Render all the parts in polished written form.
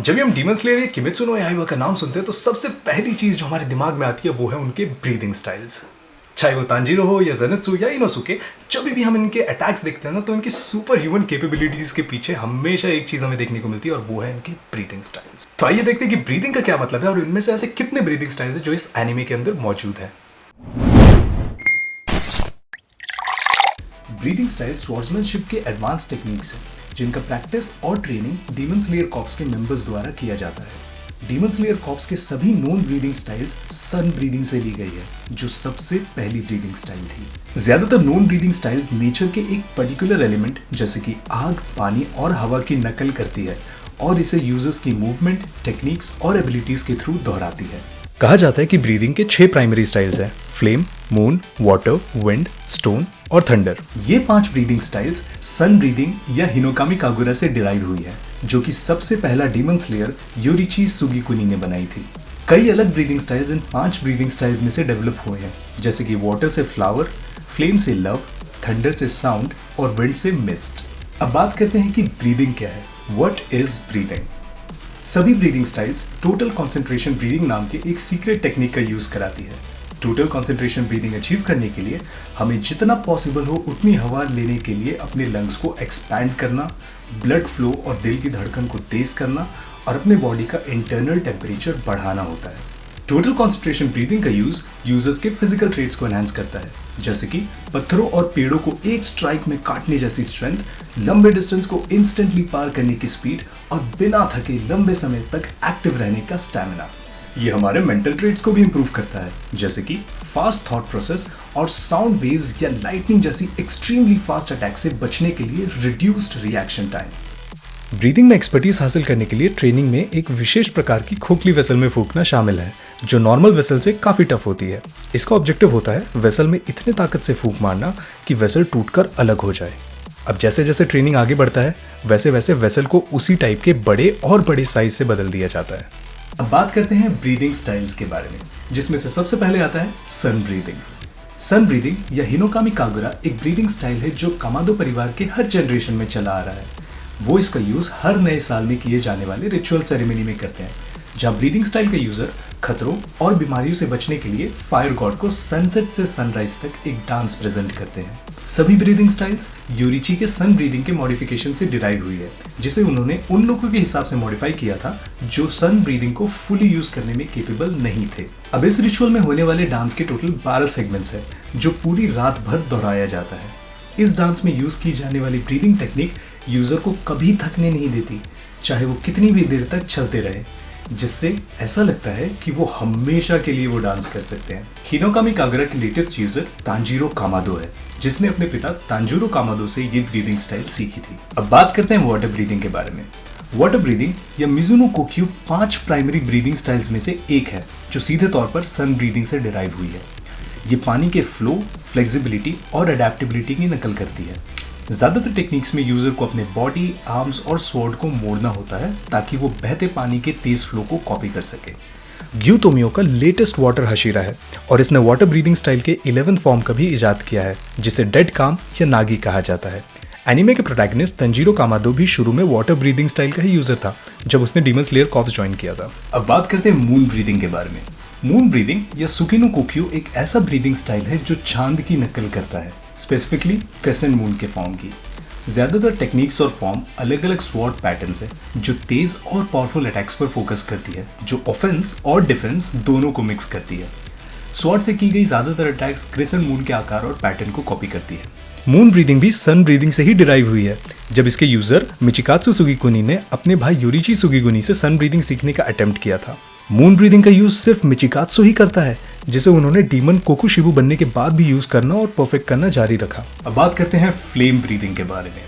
जब भी हम डीमन स्लेयर या किमेत्सु नो याइबा का नाम सुनते हैं तो सबसे पहली चीज जो हमारे दिमाग में आती है वो है उनके ब्रीदिंग स्टाइल्स। चाहे वो तांजीरो हो या ज़ेनित्सु या इनोसुके, जब भी हम इनके अटैक्स देखते हैं ना तो इनकी सुपर ह्यूमन कैपेबिलिटीज के पीछे हमेशा एक चीज हमें देखने को मिलती है और वो है इनके ब्रीदिंग स्टाइल्स। तो आइए देखते हैं कि ब्रीदिंग का क्या मतलब है और इनमें से ऐसे कितने ब्रीदिंग स्टाइल्स हैं जो इस एनिमे के अंदर मौजूद है। ब्रीदिंग स्टाइल स्वॉर्ड्समैनशिप के एडवांस टेक्निक्स हैं जिनका प्रैक्टिस और ट्रेनिंग डीमन स्लेयर कॉर्प्स के मेंबर्स द्वारा किया जाता है। डीमन स्लेयर कॉर्प्स के सभी non breathing styles sun breathing से ली गई है, जो सबसे पहली ब्रीदिंग स्टाइल थी। ज्यादातर नॉन ब्रीदिंग स्टाइल्स नेचर के एक पर्टिकुलर एलिमेंट जैसे कि आग, पानी और हवा की नकल करती है और इसे यूजर्स की मूवमेंट, टेक्निक्स और एबिलिटीज के थ्रू दोहराती है। कहा जाता है कि ब्रीदिंग के 6 प्राइमरी स्टाइल्स हैं: flame, moon, water, wind, stone और थंडर। ये 5 ब्रीदिंग स्टाइल्स सन ब्रीदिंग या हिनोकामी कागुरा से डिराइव हुई है, जो कि सबसे पहला डीमन स्लेयर योरिची सुगीकुनी ने बनाई थी। कई अलग ब्रीदिंग स्टाइल्स इन 5 ब्रीदिंग स्टाइल्स में से डेवलप हुए हैं, जैसे कि वाटर से फ्लावर, फ्लेम से लव, थंडर से साउंड और विंड से मिस्ट। अब बात करते हैं कि ब्रीदिंग क्या है। What is breathing? सभी breathing styles total concentration breathing नाम के एक सीक्रेट टेक्निक का यूज कराती है। टोटल कंसंट्रेशन ब्रीदिंग अचीव करने के लिए हमें जितना पॉसिबल हो उतनी हवा लेने के लिए अपने लंग्स को एक्सपैंड करना, ब्लड फ्लो और दिल की धड़कन को तेज करना और अपने बॉडी का इंटरनल टेम्परेचर बढ़ाना होता है। टोटल कंसंट्रेशन ब्रीदिंग का यूज यूजर्स के फिजिकल ट्रेट्स को एनहांस करता है, जैसे कि पत्थरों और पेड़ों को एक स्ट्राइक में काटने जैसी स्ट्रेंथ, लंबे डिस्टेंस को इंस्टेंटली पार करने की स्पीड और बिना थके लंबे समय तक एक्टिव रहने का स्टैमिना। ये हमारे मेंटल ट्रेट्स को भी इंप्रूव करता है, जैसे कि फास्ट थॉट प्रोसेस और साउंड वेव्स या लाइटनिंग जैसी एक्सट्रीमली फास्ट अटैक से बचने के लिए रिड्यूस्ड रिएक्शन टाइम। ब्रीदिंग में एक्सपर्टीज हासिल करने के लिए ट्रेनिंग में एक विशेष प्रकार की खोखली वेसल में फूंकना शामिल है, जो नॉर्मल वेसल से काफी टफ होती है। इसका ऑब्जेक्टिव होता है वेसल में इतने ताकत से फूंक मारना कि वेसल टूटकर अलग हो जाए। अब जैसे जैसे ट्रेनिंग आगे बढ़ता है वैसे वैसे वेसल को उसी टाइप के बड़े और बड़े साइज से बदल दिया जाता है। अब बात करते हैं ब्रीदिंग स्टाइल्स के बारे में, जिसमें से सबसे पहले आता है सन ब्रीदिंग। सन ब्रीदिंग या हिनोकामी कागुरा एक ब्रीदिंग स्टाइल है जो कामादो परिवार के हर जनरेशन में चला आ रहा है। वो इसका यूज हर नए साल में किए जाने वाले रिचुअल सेरेमनी में करते हैं, जहाँ ब्रीदिंग स्टाइल का यूजर खतरों और बीमारियों से बचने के लिए फायर गॉड को सनसेट से सनराइज तक एक डांस प्रेजेंट करते हैं। सभी ब्रीदिंग स्टाइल्स योरिची के सन ब्रीदिंग के मॉडिफिकेशन से डिराइव हुई है, जिसे उन्होंने उन लोगों के हिसाब से मॉडिफाई किया था जो सन ब्रीदिंग को फुली यूज करने में केपेबल नहीं थे। अब इस रिचुअल में होने वाले डांस के टोटल 12 सेगमेंट्स है, जो पूरी रात भर दोहराया जाता है। इस डांस में यूज की जाने वाली ब्रीदिंग टेक्निक यूजर को कभी थकने नहीं देती, चाहे वो कितनी भी देर तक चलते रहे, जिससे ऐसा लगता है कि वो हमेशा के लिए वो डांस कर सकते हैं। हिनोकामी कागुरा के लेटेस्ट यूजर तांजीरो कामादो है, जिसने अपने पिता तांजीरो कामादो से ये ब्रीदिंग स्टाइल सीखी थी। अब बात करते हैं वाटर ब्रीदिंग के बारे में। वाटर ब्रीदिंग या मिजुनो कोक्यू 5 प्राइमरी ब्रीदिंग स्टाइल्स में से एक है, जो सीधे तौर पर सन ब्रीदिंग से डिराइव हुई है। ये पानी के फ्लो, फ्लेक्सिबिलिटी और अडेप्टेबिलिटी की नकल करती है। ज्यादातर टेक्निक्स में यूजर को अपने बॉडी, आर्म्स और स्वॉर्ड को मोड़ना होता है ताकि वो बहते पानी के तेज फ्लो को कॉपी कर सके। ग्यूतोमियो का लेटेस्ट वाटर हशीरा है और इसने वाटर ब्रीदिंग स्टाइल के 11th फॉर्म का भी इजाद किया है, जिसे डेड काम या नागी कहा जाता है। एनिमे के प्रोटैगनिस्ट तंजीरो कामादो भी शुरू में वाटर ब्रीदिंग स्टाइल का ही यूजर था जब उसने डीमन स्लेयर कॉर्प्स ज्वाइन किया था। अब बात करते हैं मून ब्रीदिंग के बारे में। मून ब्रीदिंग या सुकिनो कोक्यू एक ऐसा ब्रीदिंग स्टाइल है जो चांद की नकल करता है, स्पेसिफिकली क्रेसेंट मून के फॉर्म की। ज्यादातर टेक्निक्स और फॉर्म अलग अलग स्वॉर्ड पैटर्न्स है जो तेज और पावरफुल अटैक्स पर फोकस करती है, जो ऑफेंस और डिफेंस दोनों को मिक्स करती है। स्वॉर्ड से की गई ज्यादातर अटैक्स क्रेसेंट मून के आकार और पैटर्न को कॉपी करती है। मून ब्रीदिंग भी सन ब्रीदिंग से ही डिराइव हुई है, जब इसके यूजर मिचिकात्सु सुगीकुनी ने अपने भाई योरिची सुगीकुनी से सन ब्रीदिंग सीखने का अटेम्प्ट किया था। मून ब्रीदिंग का यूज सिर्फ मिचिकात्सु ही करता है, जिसे उन्होंने डीमन कोकुशिबु बनने के बाद भी यूज करना और परफेक्ट करना जारी रखा। अब बात करते हैं फ्लेम ब्रीदिंग के बारे में।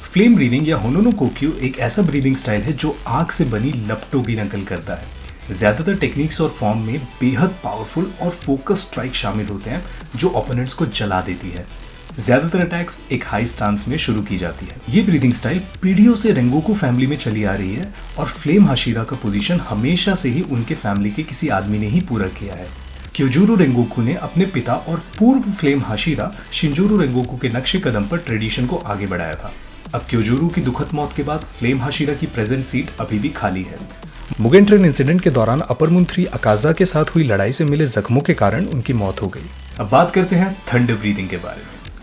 फ्लेम ब्रीदिंग या होनोनो कोक्यू एक ऐसा ब्रीदिंग स्टाइल है जो आग से बनी लपटों की नकल करता है। ज्यादातर टेक्निक्स और फॉर्म में बेहद पावरफुल और फोकस स्ट्राइक शामिल होते हैं जो ओपोनेंट्स को जला देती है। ज्यादातर अटैक्स एक हाई स्टांस में शुरू की जाती है। ये ब्रीदिंग स्टाइल पीढ़ियों से रेंगोकू फैमिली में चली आ रही है और फ्लेम हाशिरा का पोजीशन हमेशा से ही उनके फैमिली के किसी आदमी ने ही पूरा किया है। क्योजूरू रेंगोकू ने अपने पिता और पूर्व फ्लेम हाशिरा शिंजोरू रेंगोकू के नक्शे कदम पर ट्रेडिशन को आगे बढ़ाया था। अब क्योजूरू की दुखद मौत के बाद फ्लेम हाशिरा की प्रेजेंट सीट अभी भी खाली है। मुगेन ट्रेन इंसिडेंट के दौरान अपर मून 3 अकाजा के साथ हुई लड़ाई से मिले जख्मों के कारण उनकी मौत हो गई। अब बात करते हैं थंडर ब्रीदिंग के बारे में।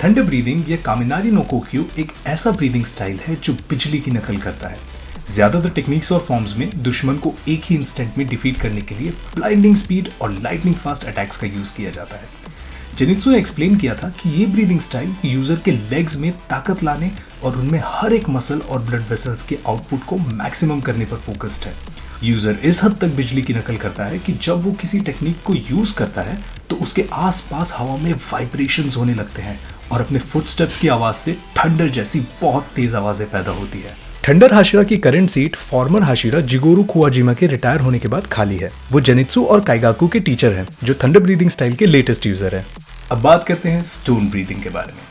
थंडर ब्रीदिंग या कामिनारी नो कोक्यू एक ऐसा ब्रीदिंग स्टाइल है जो बिजली की नकल करता है। ज्यादातर टेक्निक्स और फॉर्म्स में दुश्मन को एक ही इंस्टेंट में डिफीट करने के लिए ब्लाइंडिंग स्पीड और लाइटनिंग फास्ट अटैक्स का यूज किया जाता है। जेनित्सु ने एक्सप्लेन किया था कि ये ब्रीदिंग स्टाइल यूजर के लेग्स में ताकत लाने और उनमें हर एक मसल और ब्लड वेसल्स के आउटपुट को मैक्सिमम करने पर फोकस्ड है। यूजर इस हद तक बिजली की नकल करता है कि जब वो किसी टेक्निक को यूज करता है तो उसके आसपास हवा में वाइब्रेशंस होने लगते हैं और अपने फुटस्टेप्स की आवाज से थंडर जैसी बहुत तेज आवाजें पैदा होती है। थंडर हाशिरा की करंट सीट फॉर्मर हाशिरा जिगोरू कुवाजिमा के रिटायर होने के बाद खाली है। वो जेनित्सु और काइगाकू के टीचर हैं जो थंडर ब्रीदिंग स्टाइल के लेटेस्ट यूजर हैं। अब बात करते हैं स्टोन ब्रीदिंग के बारे में।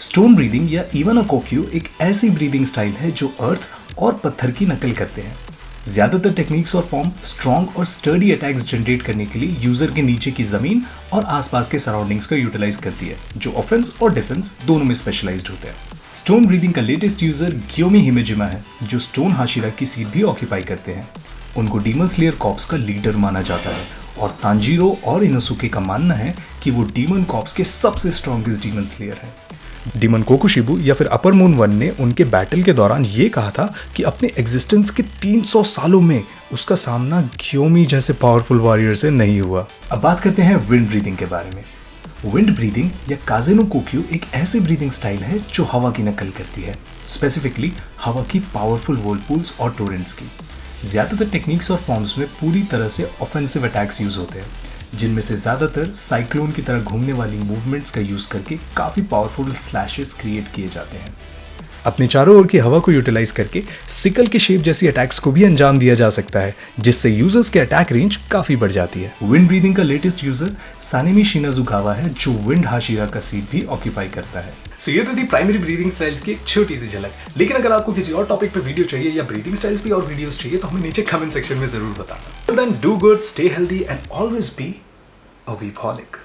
स्टोन ब्रीदिंग या इवन अ कोक्यू एक ऐसी ब्रीदिंग स्टाइल है जो अर्थ और पत्थर की नकल करते हैं। ज्यादातर टेक्निक्स और फॉर्म स्ट्रॉन्ग और स्टर्डी अटैक्स जनरेट करने के लिए यूजर के नीचे की जमीन और आसपास के सराउंडिंग्स का यूटिलाइज करती है, जो ऑफेंस और डिफेंस दोनों में स्पेशलाइज्ड होते हैं। स्टोन ब्रीदिंग का लेटेस्ट यूजर गियोमी हिमेजिमा है, जो स्टोन हाशिरा की सीट भी ऑक्यूपाई करते हैं। उनको डीमन स्लेयर कॉर्प्स का लीडर माना जाता है और तांजीरो और इनोसुके का मानना है कि वो डीमन कॉर्प्स के सबसे स्ट्रॉन्गेस्ट डीमन स्लेयर है। डीमन कोकुशिबु या फिर अपर मून 1 ने उनके बैटल के दौरान ये कहा था कि अपने एग्जिस्टेंस के 300 सालों में उसका सामना गियोमी जैसे पावरफुल वॉरियर से नहीं हुआ। अब बात करते हैं विंड ब्रीदिंग के बारे में। विंड ब्रीदिंग या काजे नो कोक्यू एक ऐसी ब्रीदिंग स्टाइल है जो हवा की नकल करती है, स्पेसिफिकली हवा की पावरफुल व्हर्लपूल्स और टोरेंट्स की। ज्यादातर टेक्निक्स और फॉर्म्स में पूरी तरह से ऑफेंसिव अटैक्स यूज होते हैं, जिनमें से ज्यादातर साइक्लोन की तरह घूमने वाली मूवमेंट्स का यूज करके काफी पावरफुल स्लैशेस क्रिएट किए जाते हैं। अपने चारों ओर की हवा को यूटिलाइज करके सिकल की शेप जैसी अटैक्स को भी अंजाम दिया जा सकता है, जिससे यूजर्स के अटैक रेंज काफी बढ़ जाती है। विंड ब्रीदिंग का लेटेस्ट यूजर सानेमी शिनाजुकावा है, जो विंड हाशिरा का सीट भी ऑक्यूपाई करता है। सो ये तो थी प्राइमरी ब्रीदिंग स्टाइल्स की एक छोटी सी झलक। लेकिन अगर आपको किसी और टॉपिक पे वीडियो चाहिए या ब्रीदिंग स्टाइल्स पे और वीडियोस चाहिए तो हमें नीचे कमेंट सेक्शन में जरूर बताना। Till then, do good, stay healthy and always be a weepaholic.